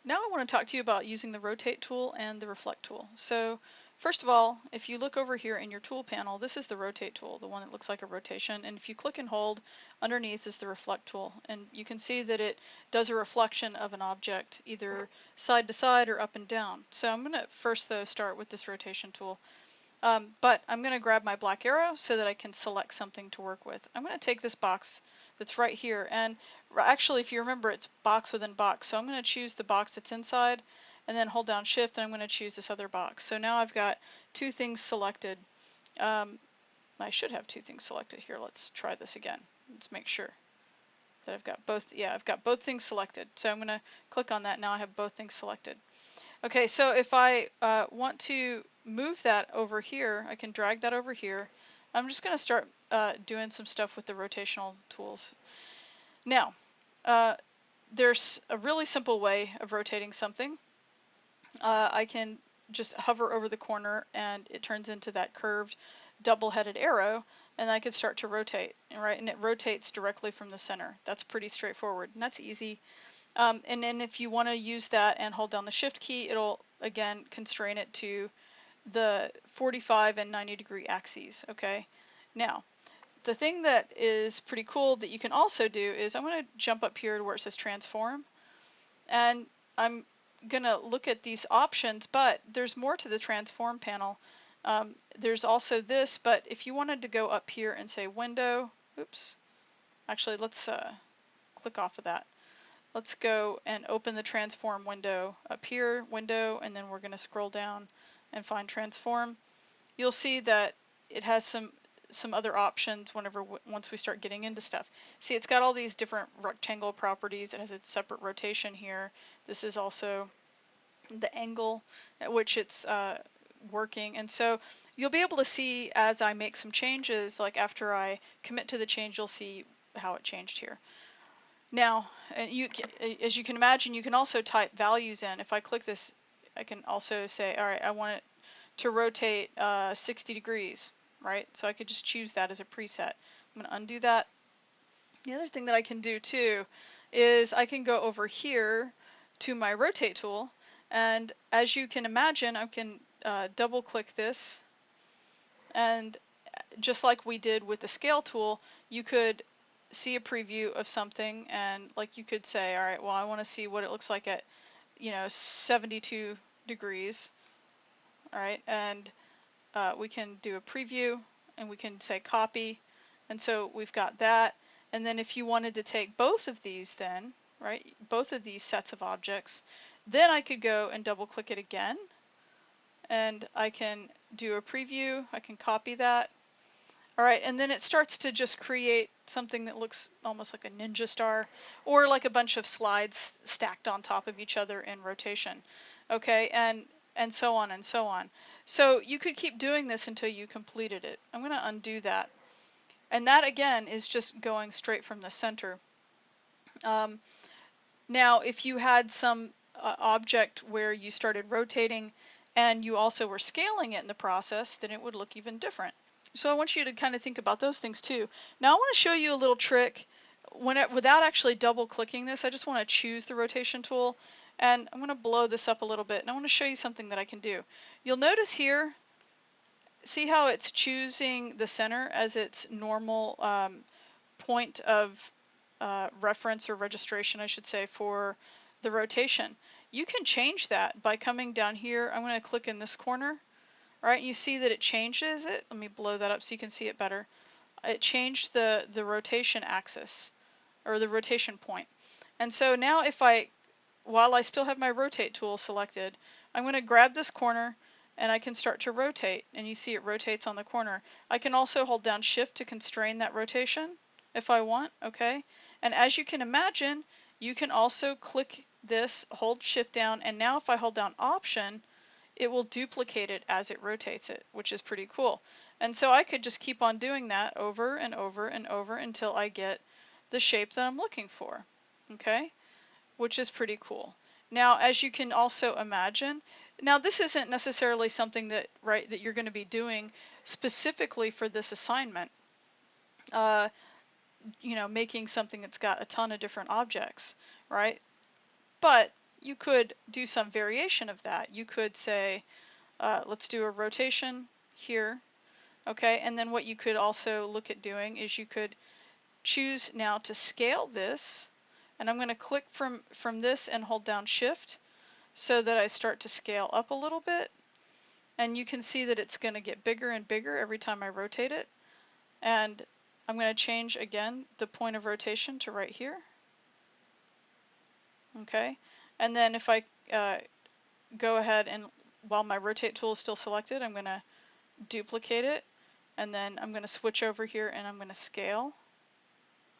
Now I want to talk to you about using the rotate tool and the reflect tool. So first of all, if you look over here in your tool panel, this is the rotate tool, the one that looks like a rotation. And if you click and hold, underneath is the reflect tool. And you can see that it does a reflection of an object either side to side or up and down. So I'm going to first though start with this rotation tool. But I'm going to grab my black arrow so that I can select something to work with. I'm going to take this box that's right here, and actually if you remember it's box within box, so I'm going to choose the box that's inside and then hold down shift and I'm going to choose this other box. So now I've got two things selected. I should have two things selected here. Let's try this again. Let's make sure that I've got both. Yeah, I've got both things selected. So I'm going to click on that. Now I have both things selected. Okay, so if I want to move that over here, I can drag that over here. I'm just going to start doing some stuff with the rotational tools. Now, there's a really simple way of rotating something. I can just hover over the corner and it turns into that curved double-headed arrow, and I could start to rotate, right? And it rotates directly from the center. That's pretty straightforward, and that's easy. And then if you want to use that and hold down the shift key, it'll again constrain it to the 45 and 90 degree axes. Okay, now the thing that is pretty cool that you can also do is I'm going to jump up here to where it says transform, and I'm gonna look at these options, but there's more to the transform panel. There's also this, but if you wanted to go up here and say window, oops, actually let's click off of that. Let's go and open the transform window up here, window, and then we're going to scroll down and find transform. You'll see that it has some other options once we start getting into stuff. See, it's got all these different rectangle properties. It has a separate rotation here. This is also the angle at which it's working, and so you'll be able to see as I make some changes, like after I commit to the change, you'll see how it changed here. Now, as you can imagine, you can also type values in. If I click this, I can also say, all right, I want it to rotate 60 degrees, right? So I could just choose that as a preset. I'm going to undo that. The other thing that I can do too is I can go over here to my rotate tool, and as you can imagine, I can double click this, and just like we did with the scale tool, you could see a preview of something, and like you could say, all right, well, I want to see what it looks like at 72 degrees. All right, and we can do a preview, and we can say copy, and so we've got that. And then if you wanted to take both of these, then right, both of these sets of objects, then I could go and double click it again, and I can do a preview. I can copy that. All right, and then it starts to just create something that looks almost like a ninja star, or like a bunch of slides stacked on top of each other in rotation. Okay, and so on and so on. So you could keep doing this until you completed it. I'm going to undo that. And that again is just going straight from the center. Now, if you had some object where you started rotating and you also were scaling it in the process, then it would look even different. So I want you to kind of think about those things too. Now I want to show you a little trick without actually double clicking this. I just want to choose the rotation tool, and I'm going to blow this up a little bit, and I want to show you something that I can do. You'll notice here, see how it's choosing the center as its normal point of reference or registration, I should say, for the rotation. You can change that by coming down here. I'm going to click in this corner. All right, you see that it changes it. Let me blow that up so you can see it better. It changed the rotation axis, or the rotation point. And so now while I still have my rotate tool selected, I'm going to grab this corner and I can start to rotate, and you see it rotates on the corner. I can also hold down shift to constrain that rotation if I want, okay? And as you can imagine, you can also click this, hold shift down, and now if I hold down option, it will duplicate it as it rotates it, which is pretty cool. And so I could just keep on doing that over and over and over until I get the shape that I'm looking for, okay? Which is pretty cool. Now, as you can also imagine, now this isn't necessarily something that, right, that you're going to be doing specifically for this assignment, making something that's got a ton of different objects, right? But you could do some variation of that. You could say, let's do a rotation here. Okay, and then what you could also look at doing is you could choose now to scale this, and I'm going to click from this and hold down Shift so that I start to scale up a little bit, and you can see that it's going to get bigger and bigger every time I rotate it. And I'm going to change again the point of rotation to right here. Okay, and then if I go ahead and while my rotate tool is still selected, I'm going to duplicate it, and then I'm going to switch over here and I'm going to scale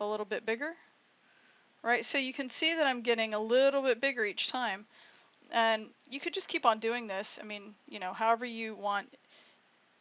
a little bit bigger. Right, so you can see that I'm getting a little bit bigger each time, and you could just keep on doing this. I mean, you know, however you want.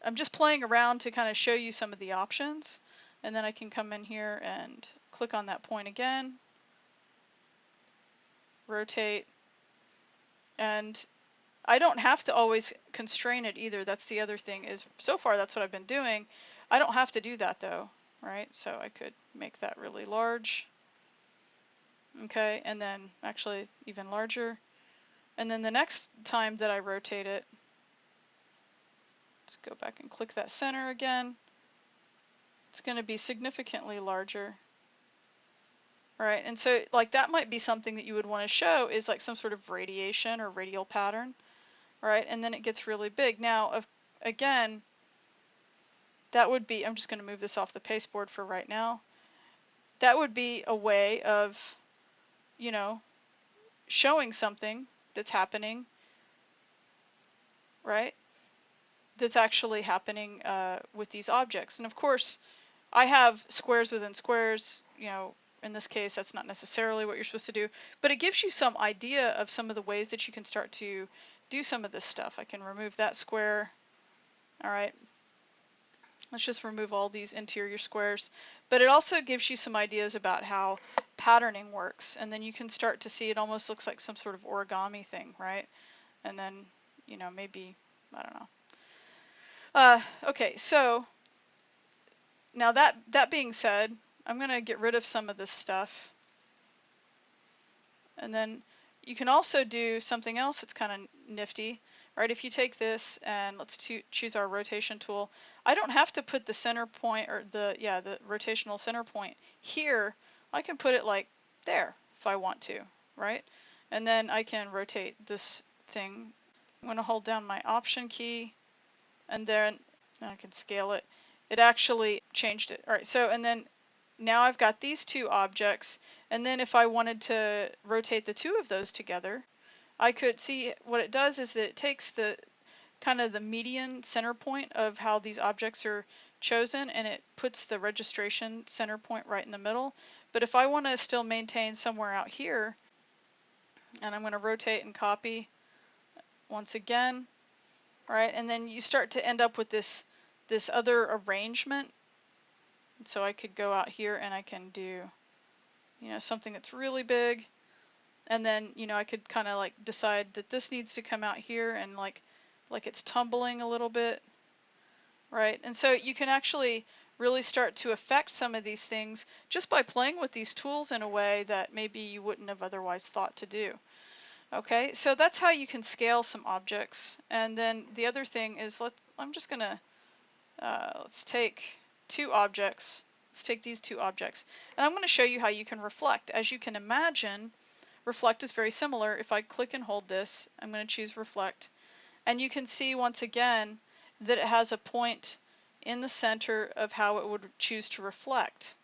I'm just playing around to kind of show you some of the options, and then I can come in here and click on that point again, rotate, and I don't have to always constrain it either. That's the other thing, is so far that's what I've been doing. I don't have to do that though, right? So I could make that really large. Okay, and then actually even larger. And then the next time that I rotate it, let's go back and click that center again. It's going to be significantly larger. Right, and so like that might be something that you would want to show, is like some sort of radiation or radial pattern, right? And then it gets really big. Now, again, that would be, I'm just going to move this off the pasteboard for right now. That would be a way of, you know, showing something that's happening, right? That's actually happening with these objects. And of course, I have squares within squares, you know, in this case, that's not necessarily what you're supposed to do, but it gives you some idea of some of the ways that you can start to do some of this stuff. I can remove that square. All right. Let's just remove all these interior squares. But it also gives you some ideas about how patterning works. And then you can start to see it almost looks like some sort of origami thing, right? And then, you know, maybe, I don't know. Okay, so now that being said, I'm going to get rid of some of this stuff. And then you can also do something else that's kind of nifty, right? If you take this and let's choose our rotation tool, I don't have to put the center point, or the rotational center point here. I can put it like there if I want to, right? And then I can rotate this thing. I'm going to hold down my Option key, and then I can scale it. It actually changed it. All right, so and then now I've got these two objects, and then if I wanted to rotate the two of those together, I could see what it does is that it takes the kind of the median center point of how these objects are chosen, and it puts the registration center point right in the middle. But if I want to still maintain somewhere out here, and I'm going to rotate and copy once again, right, and then you start to end up with this other arrangement. So I could go out here and I can do, you know, something that's really big, and then, you know, I could kind of like decide that this needs to come out here and like it's tumbling a little bit, right? And so you can actually really start to affect some of these things just by playing with these tools in a way that maybe you wouldn't have otherwise thought to do. Okay, so that's how you can scale some objects. And then the other thing is, I'm just gonna let's take two objects. Let's take these two objects, and I'm going to show you how you can reflect. As you can imagine, reflect is very similar. If I click and hold this, I'm going to choose reflect, and you can see once again that it has a point in the center of how it would choose to reflect.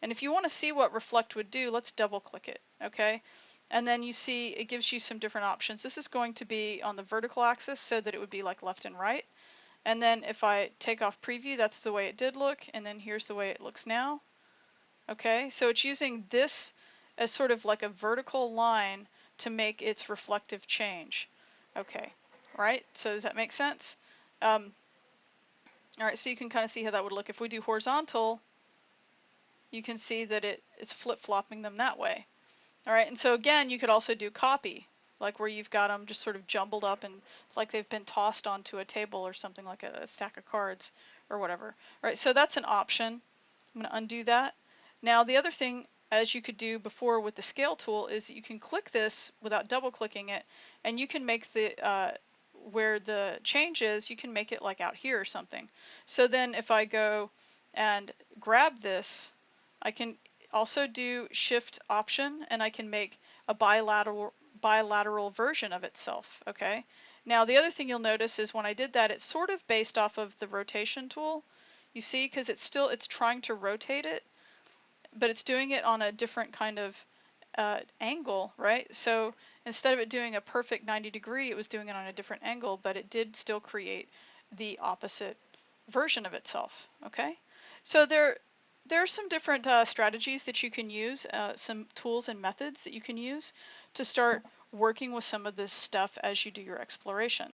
And if you want to see what reflect would do, let's double click it, okay? And then you see it gives you some different options. This is going to be on the vertical axis so that it would be like left and right. And then if I take off preview, that's the way it did look, and then here's the way it looks now. Okay, so it's using this as sort of like a vertical line to make its reflective change. Okay, right, so does that make sense? All right, so you can kind of see how that would look. If we do horizontal, you can see that it's flip-flopping them that way. All right, and so again, you could also do copy, like where you've got them just sort of jumbled up and like they've been tossed onto a table or something, like a stack of cards or whatever. All right, so that's an option. I'm going to undo that. Now the other thing as you could do before with the scale tool, is you can click this without double clicking it, and you can make the where the change is, you can make it like out here or something. So then if I go and grab this, I can also do Shift Option, and I can make a bilateral version of itself. Okay. Now the other thing you'll notice is when I did that, it's sort of based off of the rotation tool. You see, because it's trying to rotate it, but it's doing it on a different kind of angle, right? So instead of it doing a perfect 90-degree, it was doing it on a different angle, but it did still create the opposite version of itself. Okay, so there are some different strategies that you can use, some tools and methods that you can use to start working with some of this stuff as you do your exploration.